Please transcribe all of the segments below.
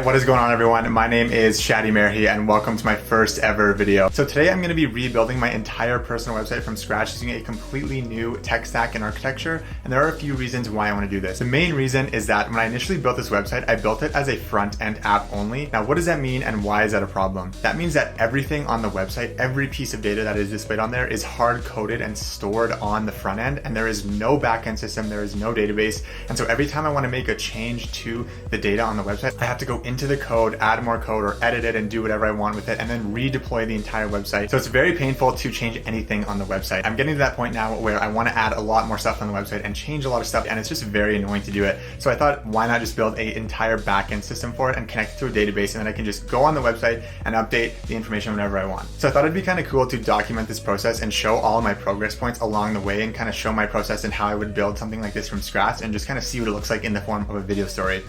What is going on, everyone? My name is Shadi Merhi and welcome to my first ever video. So today I'm going to be rebuilding my entire personal website from scratch using a completely new tech stack and architecture, and there are a few reasons why I want to do this. The main reason is that when I initially built this website, I built it as a front-end app only. Now, what does that mean and why is that a problem? That means that everything on the website, every piece of data that is displayed on there is hard-coded and stored on the front end, and there is no backend system, there is no database, and so every time I want to make a change to the data on the website, I have to go into the code, add more code, or edit it and do whatever I want with it, and then redeploy the entire website. So it's very painful to change anything on the website. I'm getting to that point now where I want to add a lot more stuff on the website and change a lot of stuff, and it's just very annoying to do it. So I thought, why not just build an entire backend system for it and connect it to a database, and then I can just go on the website and update the information whenever I want. So I thought it'd be kind of cool to document this process and show all of my progress points along the way and kind of show my process and how I would build something like this from scratch and just kind of see what it looks like in the form of a video story.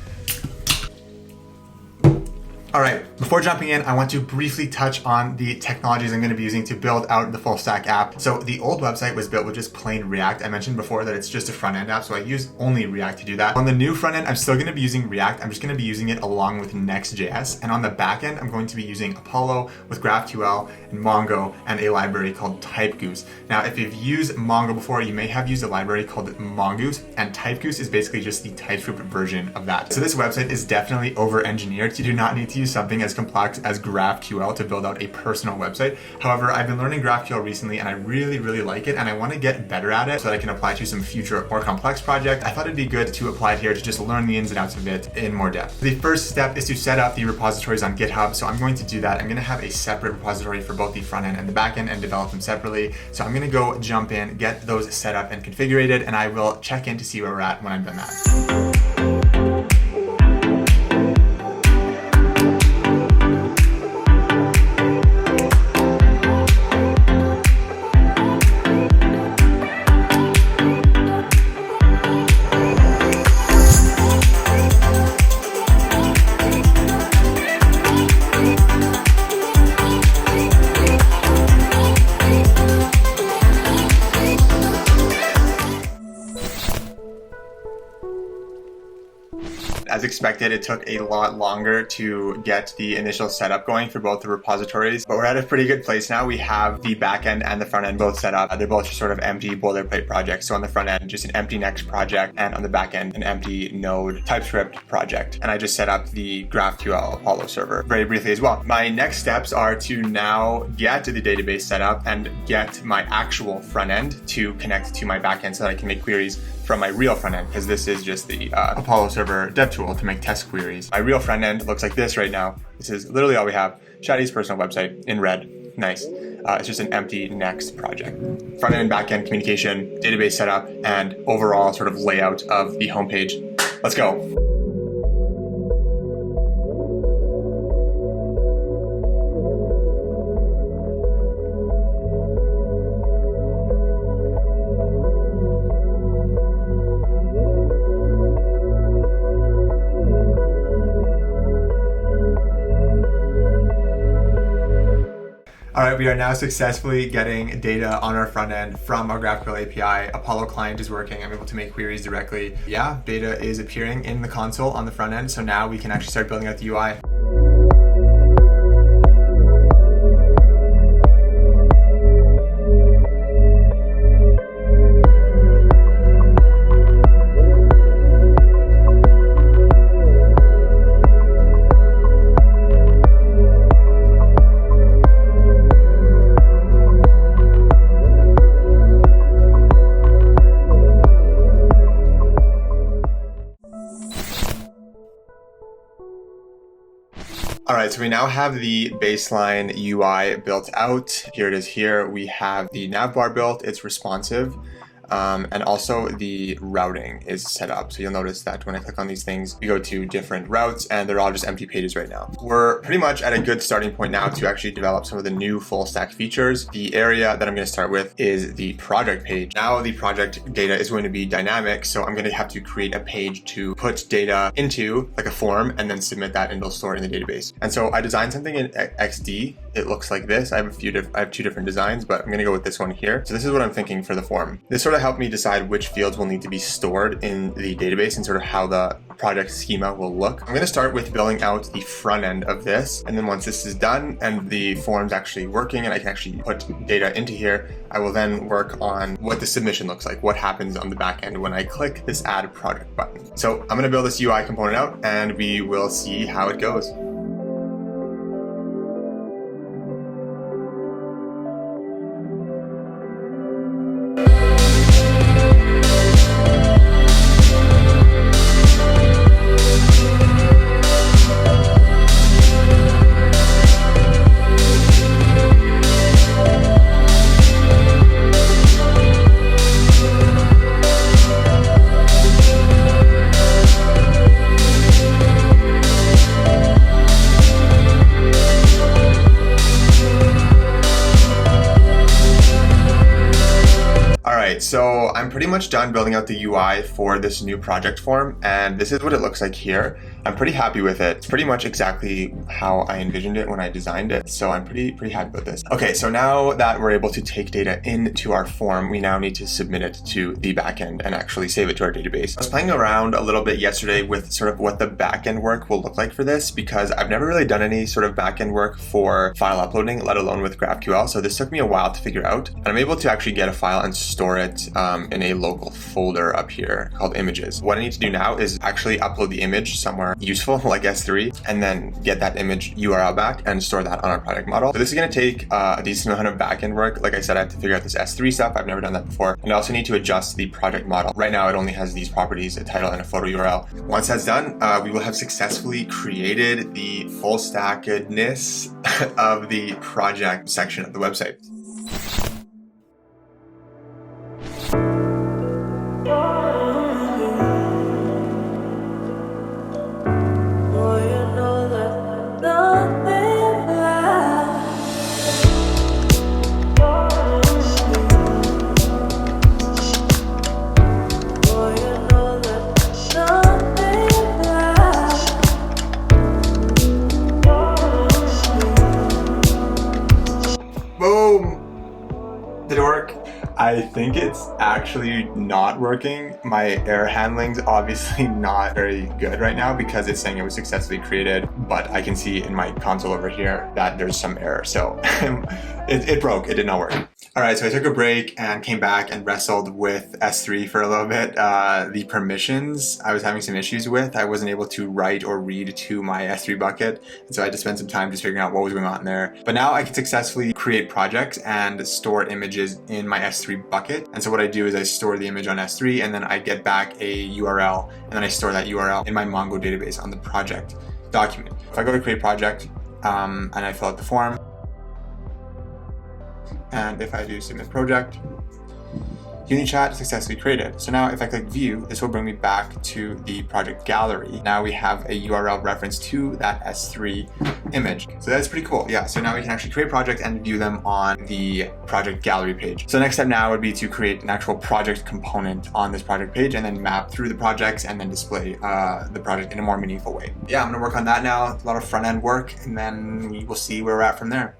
All right, before jumping in, I want to briefly touch on the technologies I'm going to be using to build out the full stack app. So the old website was built with just plain React. I mentioned before that it's just a front end app, so I use only React to do that. On the new front end, I'm still going to be using React. I'm just going to be using it along with nextjs. And on the back end, I'm going to be using Apollo with GraphQL and Mongo and a library called TypeGoose. Now, if you've used Mongo before, you may have used a library called Mongoose, and TypeGoose is basically just the TypeScript version of that. So this website is definitely over-engineered. You do not need to use something as complex as GraphQL to build out a personal website. However, I've been learning GraphQL recently and I really like it, and I want to get better at it so that I can apply to some future more complex projects. I thought it'd be good to apply it here to just learn the ins and outs of it in more depth. The first step is to set up the repositories on GitHub. So I'm going to do that. I'm going to have a separate repository for both the front end and the back end and develop them separately. So I'm going to go jump in, get those set up and configured, and I will check in to see where we're at when I'm done that. As expected, it took a lot longer to get the initial setup going for both the repositories, but we're at a pretty good place now. We have the backend and the front end both set up. They're both just sort of empty boilerplate projects. So on the front end, just an empty Next project, and on the back end, an empty Node TypeScript project. And I just set up the GraphQL Apollo server very briefly as well. My next steps are to now get to the database set up and get my actual front end to connect to my backend so that I can make queries from my real front end, because this is just the Apollo server dev tool to make test queries. My real front end looks like this right now. This is literally all we have. Shadi's personal website in red. Nice. It's just an empty Next project. Front end and back end communication, database setup, and overall sort of layout of the homepage. Let's go. All right, we are now successfully getting data on our front end from our GraphQL API. Apollo client is working. I'm able to make queries directly. Yeah, data is appearing in the console on the front end. So now we can actually start building out the UI. All right, so we now have the baseline UI built out. Here it is here. We have the nav bar built, it's responsive. And also the routing is set up. So you'll notice that when I click on these things, we go to different routes and they're all just empty pages right now. We're pretty much at a good starting point now to actually develop some of the new full stack features. The area that I'm going to start with is the project page. Now the project data is going to be dynamic. So I'm going to have to create a page to put data into, like a form, and then submit that and it'll store it in the database. And so I designed something in XD. It looks like this. I have two different designs, but I'm going to go with this one here. So this is what I'm thinking for the form. This sort sort of helped me decide which fields will need to be stored in the database and sort of how the project schema will look. I'm going to start with building out the front end of this, and then once this is done and the form's actually working and I can actually put data into here, I will then work on what the submission looks like, what happens on the back end when I click this add project button. So I'm going to build this UI component out and we will see how it goes. So I'm pretty much done building out the UI for this new project form, and this is what it looks like here. I'm pretty happy with it. It's pretty much exactly how I envisioned it when I designed it, so I'm pretty happy with this. Okay, so now that we're able to take data into our form, we now need to submit it to the backend and actually save it to our database. I was playing around a little bit yesterday with sort of what the backend work will look like for this, because I've never really done any sort of backend work for file uploading, let alone with GraphQL, so this took me a while to figure out. And I'm able to actually get a file and store it in a local folder up here called images. What I need to do now is actually upload the image somewhere useful like S3 and then get that image URL back and store that on our project model. So this is going to take a decent amount of backend work. Like I said, I have to figure out this S3 stuff. I've never done that before. And I also need to adjust the project model. Right now, it only has these properties, a title and a photo URL. Once that's done, we will have successfully created the full stackedness of the project section of the website. Did it work? I think it's actually not working. My error handling's obviously not very good right now because it's saying it was successfully created, but I can see in my console over here that there's some error. So it broke, it did not work. All right, so I took a break and came back and wrestled with S3 for a little bit. The permissions I was having some issues with. I wasn't able to write or read to my S3 bucket, and so I had to spend some time just figuring out what was going on there. But now I can successfully create projects and store images in my S3 bucket. And so what I do is I store the image on S3 and then I get back a URL and then I store that URL in my Mongo database on the project document. If I go to create project and I fill out the form, and if I do submit project, UniChat is successfully created. So now if I click view, this will bring me back to the project gallery. Now we have a URL reference to that S3 image. So that's pretty cool. Yeah, so now we can actually create projects and view them on the project gallery page. So the next step now would be to create an actual project component on this project page and then map through the projects and then display the project in a more meaningful way. Yeah, I'm gonna work on that now. A lot of front end work, and then we will see where we're at from there.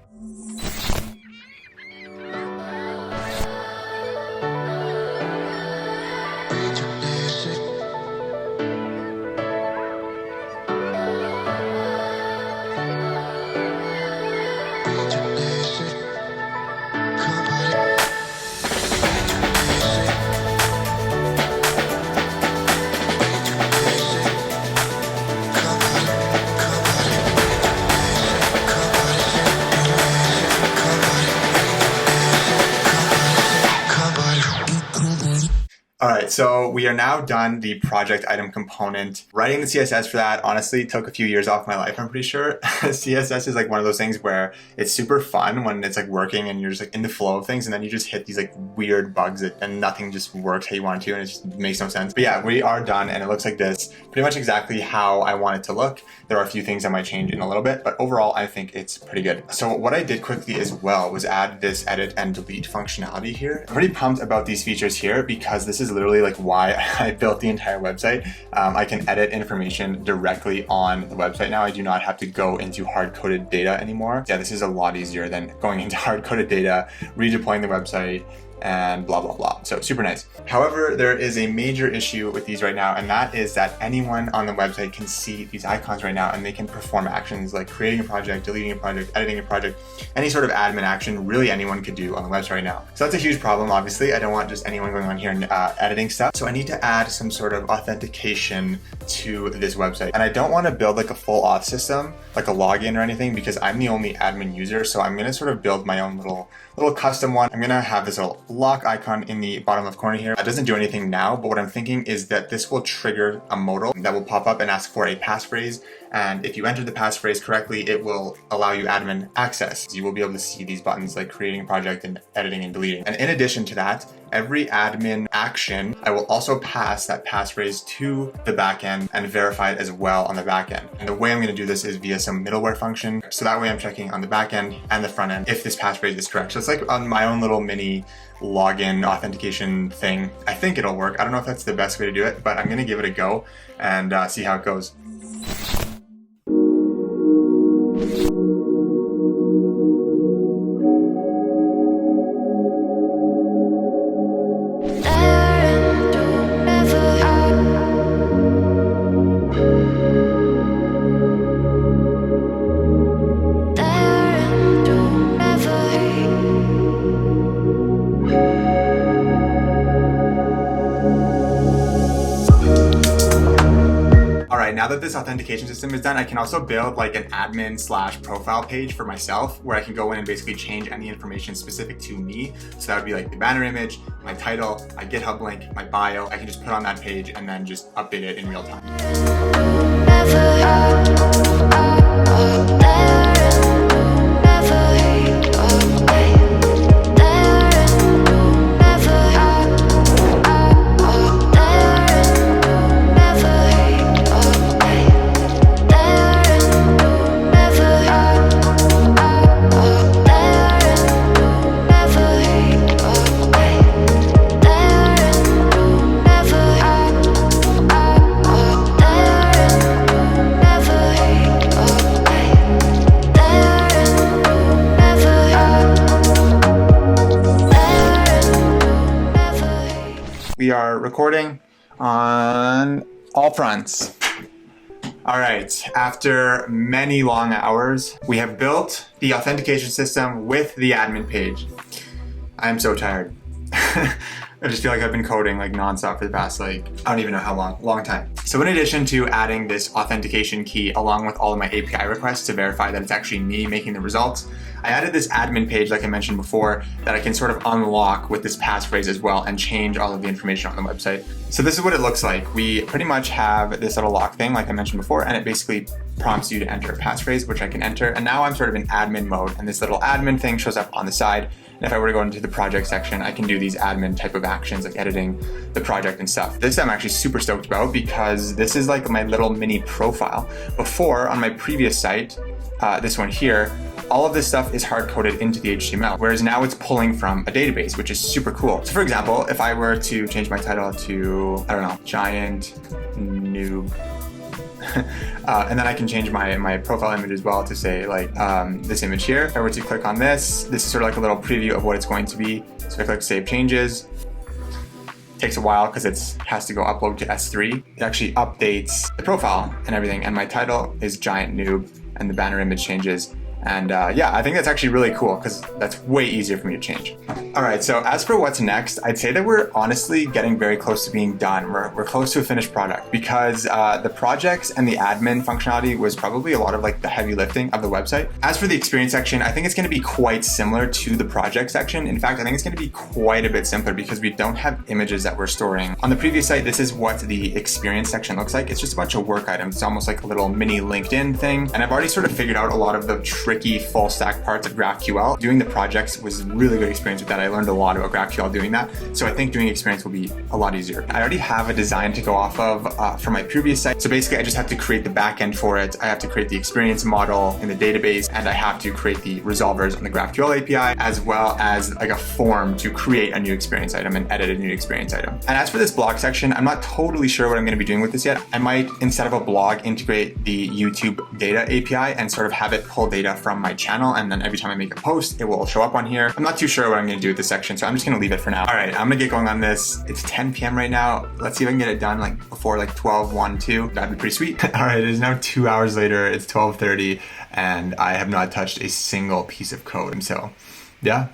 All right, so we are now done the project item component. Writing the CSS for that honestly took a few years off my life, I'm pretty sure. CSS is like one of those things where it's super fun when it's like working and you're just like in the flow of things, and then you just hit these like weird bugs and nothing just works how you want it to, and it just makes no sense. But yeah, we are done and it looks like this, pretty much exactly how I want it to look. There are a few things I might change in a little bit, but overall I think it's pretty good. So what I did quickly as well was add this edit and delete functionality here. I'm pretty pumped about these features here because this is literally like why I built the entire website. I can edit information directly on the website now. I do not have to go into hard-coded data anymore. Yeah, this is a lot easier than going into hard-coded data, redeploying the website, and blah, blah, blah. So super nice. However, there is a major issue with these right now, and that is that anyone on the website can see these icons right now, and they can perform actions like creating a project, deleting a project, editing a project, any sort of admin action really anyone could do on the website right now. So that's a huge problem, obviously. I don't want just anyone going on here and editing stuff. So I need to add some sort of authentication to this website. And I don't want to build like a full auth system, like a login or anything, because I'm the only admin user. So I'm going to sort of build my own little custom one. I'm going to have this little lock icon in the bottom left corner here. That doesn't do anything now, but what I'm thinking is that this will trigger a modal that will pop up and ask for a passphrase. And if you enter the passphrase correctly, it will allow you admin access. You will be able to see these buttons like creating a project and editing and deleting. And in addition to that, every admin action, I will also pass that passphrase to the backend and verify it as well on the backend. And the way I'm going to do this is via some middleware function. So that way I'm checking on the backend and the front end if this passphrase is correct. So it's like on my own little mini login authentication thing. I think it'll work. I don't know if that's the best way to do it, but I'm going to give it a go and see how it goes. Now that this authentication system is done, I can also build like an admin/profile page for myself where I can go in and basically change any information specific to me. So that would be like the banner image, my title, my GitHub link, my bio. I can just put on that page and then just update it in real time. We are recording on all fronts. All right, after many long hours, we have built the authentication system with the admin page. I'm so tired. I just feel like I've been coding like nonstop for the past I don't even know how long time. So in addition to adding this authentication key along with all of my API requests to verify that it's actually me making the results, I added this admin page like I mentioned before that I can sort of unlock with this passphrase as well and change all of the information on the website. So this is what it looks like. We pretty much have this little lock thing like I mentioned before, and it basically prompts you to enter a passphrase, which I can enter. And now I'm sort of in admin mode, and this little admin thing shows up on the side. And if I were to go into the project section, I can do these admin type of actions like editing the project and stuff. This I'm actually super stoked about because this is like my little mini profile. Before, on my previous site, this one here, all of this stuff is hard-coded into the HTML, whereas now it's pulling from a database, which is super cool. So for example, if I were to change my title to, I don't know, giant noob, and then I can change my profile image as well to say like this image here. If I were to click on this is sort of like a little preview of what it's going to be. So I click Save Changes. Takes a while because it has to go upload to S3. It actually updates the profile and everything, and my title is giant noob, and the banner image changes. And yeah, I think that's actually really cool because that's way easier for me to change. All right, so as for what's next, I'd say that we're honestly getting very close to being done. We're close to a finished product because the projects and the admin functionality was probably a lot of like the heavy lifting of the website. As for the experience section, I think it's going to be quite similar to the project section. In fact, I think it's going to be quite a bit simpler because we don't have images that we're storing. On the previous site, this is what the experience section looks like. It's just a bunch of work items. It's almost like a little mini LinkedIn thing. And I've already sort of figured out a lot of the tricky full stack parts of GraphQL. Doing the projects was a really good experience with that. I learned a lot about GraphQL doing that. So I think doing experience will be a lot easier. I already have a design to go off of from my previous site. So basically I just have to create the backend for it. I have to create the experience model in the database, and I have to create the resolvers on the GraphQL API, as well as like a form to create a new experience item and edit a new experience item. And as for this blog section, I'm not totally sure what I'm going to be doing with this yet. I might, instead of a blog, integrate the YouTube data API and sort of have it pull data from my channel, and then every time I make a post, it will show up on here. I'm not too sure what I'm gonna do with this section, so I'm just gonna leave it for now. All right, I'm gonna get going on this. It's 10 p.m. right now. Let's see if I can get it done like before like 12, 1, 2. That'd be pretty sweet. All right, it is now 2 hours later. It's 12:30, and I have not touched a single piece of code. So, yeah.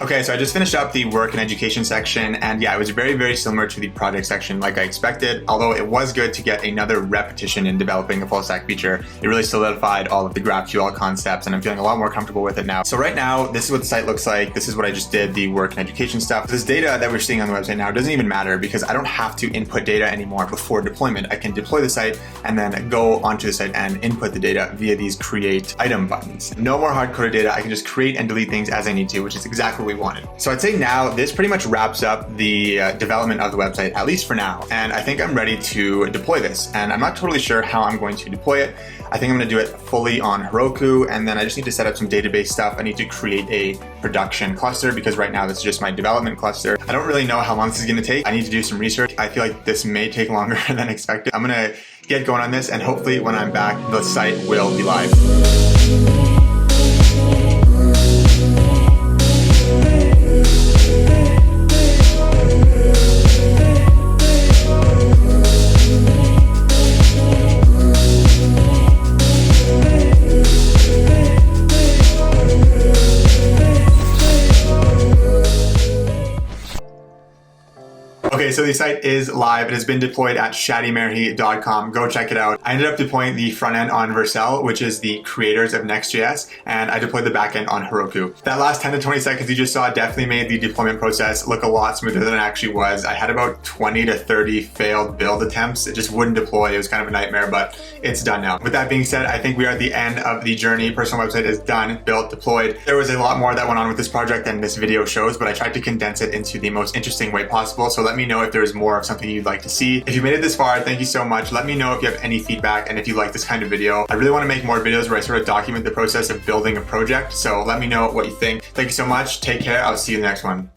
Okay, so I just finished up the work and education section, and yeah, it was very, very similar to the project section like I expected, although it was good to get another repetition in developing a full stack feature. It really solidified all of the GraphQL concepts, and I'm feeling a lot more comfortable with it now. So right now, this is what the site looks like. This is what I just did, the work and education stuff. This data that we're seeing on the website now doesn't even matter because I don't have to input data anymore before deployment. I can deploy the site and then go onto the site and input the data via these create item buttons. No more hard-coded data. I can just create and delete things as I need to, which is exactly what we wanted. So I'd say now this pretty much wraps up the development of the website, at least for now. And I think I'm ready to deploy this. And I'm not totally sure how I'm going to deploy it. I think I'm going to do it fully on Heroku, and then I just need to set up some database stuff. I need to create a production cluster because right now this is just my development cluster. I don't really know how long this is going to take. I need to do some research. I feel like this may take longer than expected. I'm going to get going on this, and hopefully when I'm back, the site will be live. Okay, so the site is live. It has been deployed at shadimerhi.com. Go check it out. I ended up deploying the front end on Vercel, which is the creators of Next.js, and I deployed the back end on Heroku. That last 10 to 20 seconds you just saw definitely made the deployment process look a lot smoother than it actually was. I had about 20 to 30 failed build attempts. It just wouldn't deploy. It was kind of a nightmare, but it's done now. With that being said, I think we are at the end of the journey. Personal website is done, built, deployed. There was a lot more that went on with this project than this video shows, but I tried to condense it into the most interesting way possible. So let me know if there's more of something you'd like to see. If you made it this far, thank you so much. Let me know if you have any feedback and if you like this kind of video. I really want to make more videos where I sort of document the process of building a project. So let me know what you think. Thank you so much. Take care. I'll see you in the next one.